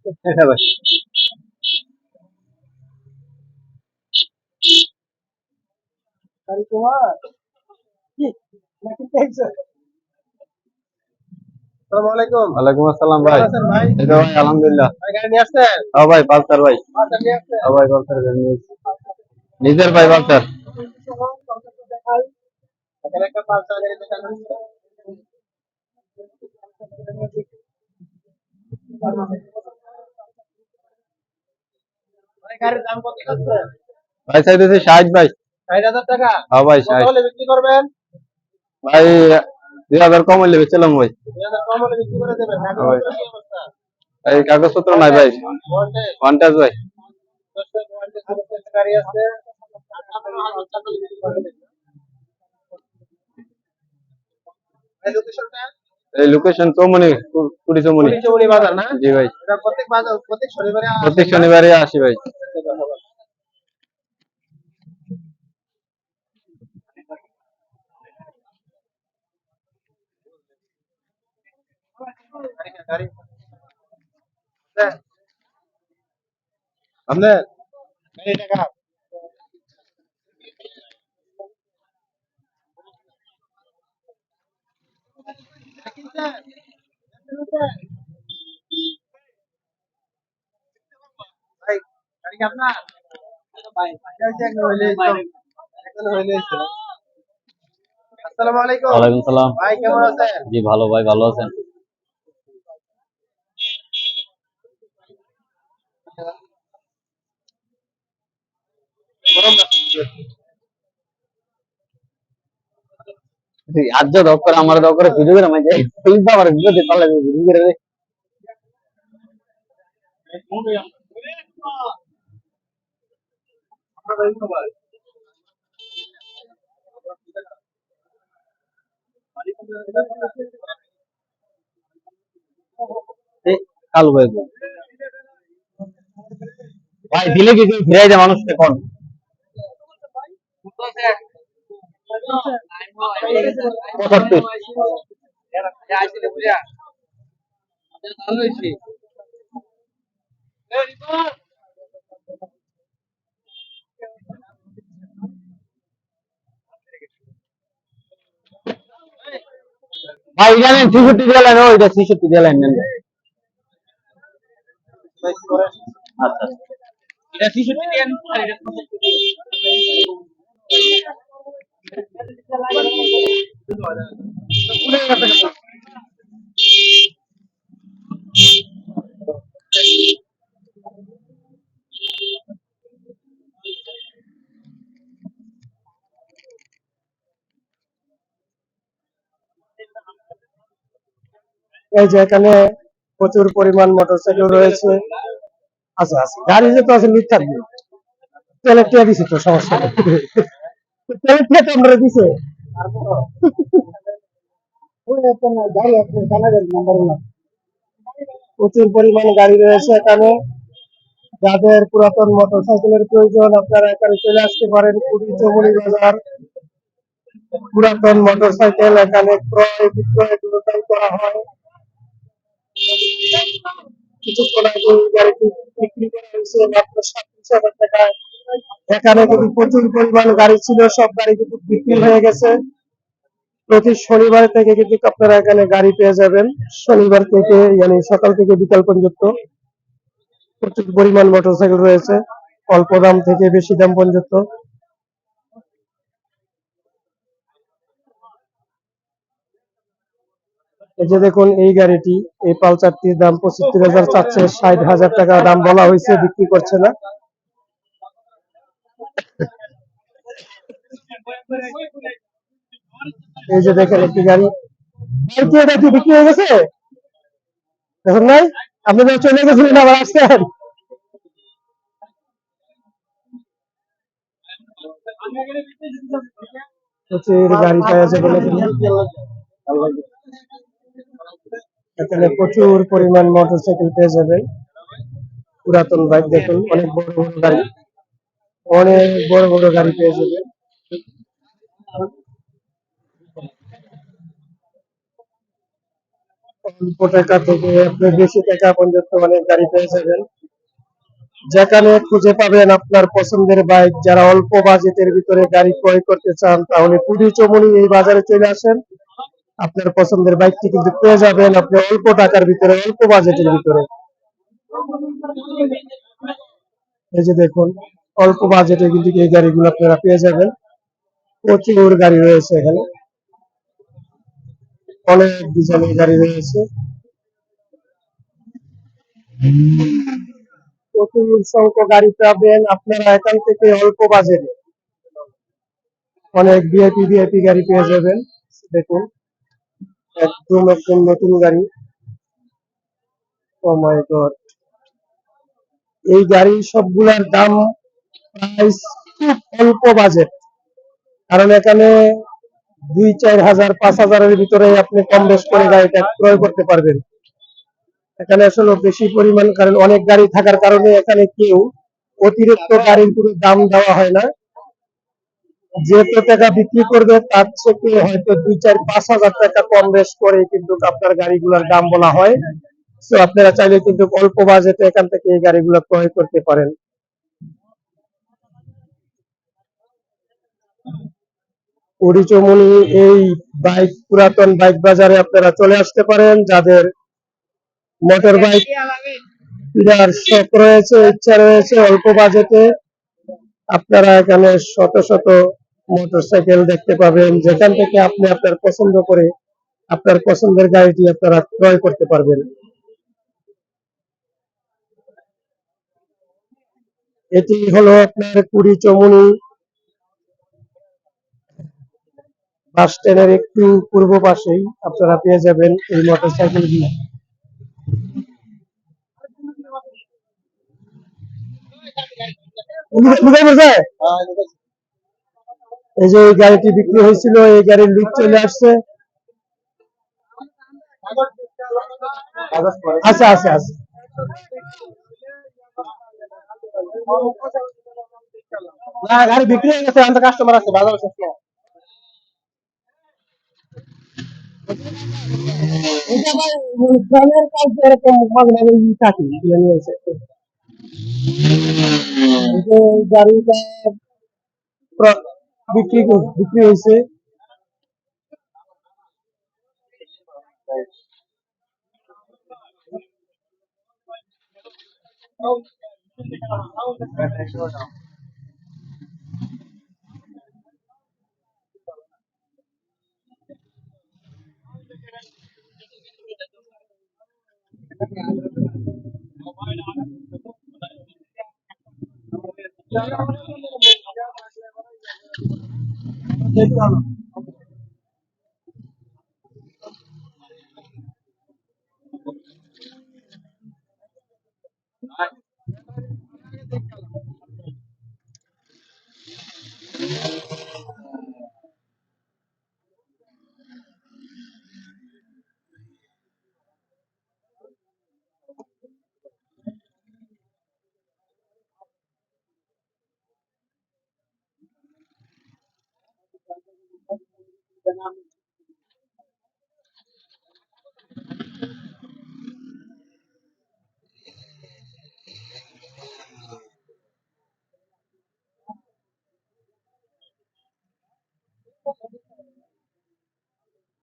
হ্যাঁ ভাই। গাড়ি তোমার কি নাকি দেখছো? আসসালামু আলাইকুম। ওয়ালাইকুম আসসালাম ভাই। আছেন ভাই? এই তো ভাই আলহামদুলিল্লাহ। ভাই গাড়ি নিয়ে আসছেন? হ্যাঁ ভাই পালসার ভাই। পালসার নিয়ে আসছেন? হ্যাঁ ভাই পালসার গাড়ি নিয়ে এসেছি। নিজের ভাই পালসার। দেখাই এখানে একটা পালসার গাড়ি দেখানো হচ্ছে। ভাই গাড়ির দাম কত যাচ্ছে? ভাই চাইতেছি 60 ভাই। 60,000 টাকা? হ্যাঁ ভাই 60। কত হলে বিক্রি করবেন? ভাই 2000 কম হইলে বেচলাম ভাই। 2000 কম হলে বিক্রি করে দেবেন। কাগজপত্র কি অবস্থা? এই কাগজপত্র নাই ভাই। ওয়ান্টেজ ভাই। গাড়ি আছে। এই লোকেশনটা? এই লোকেশন চৌমনি, কুড়ি চৌমনি। কুড়ি চৌমনি বাজার না? জি ভাই। এটা প্রত্যেক বাজার প্রত্যেক শনিবারে আসে? প্রত্যেক শনিবারে আসি ভাই। গাড়ি আপনার গাড়ি টাকা ভাই গাড়ি কি আপনার? ভাই আসসালামু আলাইকুম। ওয়ালাইকুম সালাম। ভাই কেমন আছেন? জি ভালো ভাই, ভালো আছেন? গরম লাগছে। আজ দাও করে আমার দাও করে ভিডিও করে মাঝে ফিল্মটা আমার ভিডিও দিতে লাগে ভিডিও করে রে। এই কালো ভাই ভাই দিলে কি ফিরাই যায় মানুষকে কোন 75 ভাই জানেন 63 দিয়ে লাইন ওইটা 63 দিয়ে লাইন নেন আচ্ছা এটা 63 দিয়ে আর এটা 65 এই যে এখানে প্রচুর পরিমাণ মোটরসাইকেল রয়েছে। আচ্ছা আচ্ছা গাড়ি যেহেতু আছে লিক থাকবে তেলের টিয়া দিছে তো সমস্যা নেই তেলের টিয়া তো আমরা দিছে প্রচুর পরিমাণ গাড়ি রয়েছে এখানে। যাদের পুরাতন মোটরসাইকেলের প্রয়োজন আপনারা এখানে চলে আসতে পারেন। কুড়ি চৌমনি বাজার পুরাতন মোটরসাইকেল এখানে ক্রয় বিক্রয় দুটোটাই করা হয়। কিছুক্ষণ আগে এই গাড়িটি বিক্রি করা হয়েছে মাত্র 37,000 টাকায়। এখানে কিন্তু প্রচুর পরিমাণ গাড়ি ছিল, সব গাড়ি কিন্তু বিক্রি হয়ে গেছে। প্রতি শনিবার থেকে কিন্তু আপনারা এখানে গাড়ি পেয়ে যাবেন। শনিবার থেকে মানে সকাল থেকে বিকাল পর্যন্ত প্রচুর পরিমাণ মোটরসাইকেল রয়েছে, অল্প দাম থেকে বেশি দাম পর্যন্ত। এই যে দেখুন এই গাড়িটি, এই পালসারটির দাম 75,000 চাচ্ছে, 60,000 টাকা দাম বলা হয়েছে, বিক্রি করছে না। এই যে দেখেন একটি গাড়ি, এটা কি বিক্রি হয়ে গেছে দেখুন নাই? আপনি তো চলে গেছিলেন আবার আসছেন। প্রচুর গাড়ি পাওয়া যাবে এখানে প্রচুর পরিমাণ মোটরসাইকেল পেয়ে যাবেন। পুরাতন বাইক দেখুন, অনেক বড় বড় গাড়ি, অনেক বড় বড় গাড়ি পেয়ে যাবেন। অল্প টাকা থেকে আপনি বেশি টাকা পর্যন্ত অনেক গাড়ি পেয়ে যাবেন। যেখানে খুঁজে পাবেন আপনার পছন্দের বাইক। যারা অল্প বাজেটের ভিতরে গাড়ি ক্রয় করতে চান তাহলে পুরি চমুনি এই বাজারে চলে আসেন। আপনার পছন্দের বাইকটি কিন্তু পেয়ে যাবেন আপনি অল্প টাকার ভিতরে, অল্প বাজেটের ভিতরে। এই যে দেখুন, অল্প বাজেটে কিন্তু এই গাড়িগুলো আপনারা পেয়ে যাবেন। প্রচুর গাড়ি রয়েছে এখানে, অনেক ডিজাইনের গাড়ি রয়েছে, প্রচুর সংখ্যক গাড়ি পাবেন আপনারা এখান থেকে অল্প বাজেটে। অনেক ভিআইপি ভিআইপি গাড়ি পেয়ে যাবেন। দেখুন, একদম একদম নতুন গাড়ি। ও মাই গড, এই গাড়ি সবগুলার দাম প্রাইস খুব অল্প বাজেট। কারণ এখানে 2-4 হাজার 5 হাজারের ভিতরে আপনি কম বেশ করে গাড়িটা ক্রয় করতে পারবেন। এখানে আসলে বেশি পরিমাণ, কারণ অনেক গাড়ি থাকার কারণে এখানে কেউ অতিরিক্ত গাড়ির কোনো দাম দেওয়া হয় না। যত টাকা বিক্রি করবে তার থেকে হয়তো 2-4-5 হাজার টাকা কম বেশ করে কিন্তু আপনার গাড়িগুলোর দাম বলা হয়। তো আপনারা চাইলে কিন্তু অল্প বাজেটে এখান থেকে এই গাড়িগুলো ক্রয় করতে পারেন। পরিচমনি এই বাইক, পুরাতন বাইক বাজারে আপনারা চলে আসতে পারেন। যাদের মোটর বাইক কেনার শখ রয়েছে, ইচ্ছা রয়েছে অল্প বাজেটে, আপনারা এখানে শত শত মোটরসাইকেল দেখতে পাবেন, যেখান থেকে আপনি আপনার পছন্দ করে আপনার পছন্দের গাড়িটি আপনারা ক্রয় করতে পারবেন। এটি হলো আপনার পুরী চমুনি বাস স্ট্যান্ডের একটু পূর্ব পাশেই আপনারা পেয়ে যাবেন এই মোটরসাইকেলগুলো। বুঝাই বোঝায়, এই যে এই গাড়িটি বিক্রি হয়েছিল, এই গাড়ির লিক চলে আসছে। আচ্ছা আচ্ছা আচ্ছা, না গাড়ি বিক্রি হয়ে গেছে, আমাদের কাস্টমার আছে, বাজার শেষ না। এটা ভাই ফ্যানের কাজ এরকম মাঝে মাঝে থাকি নিয়ে এসে। এই যে গাড়িটা বিক্রি বিক্রি হয়েছে।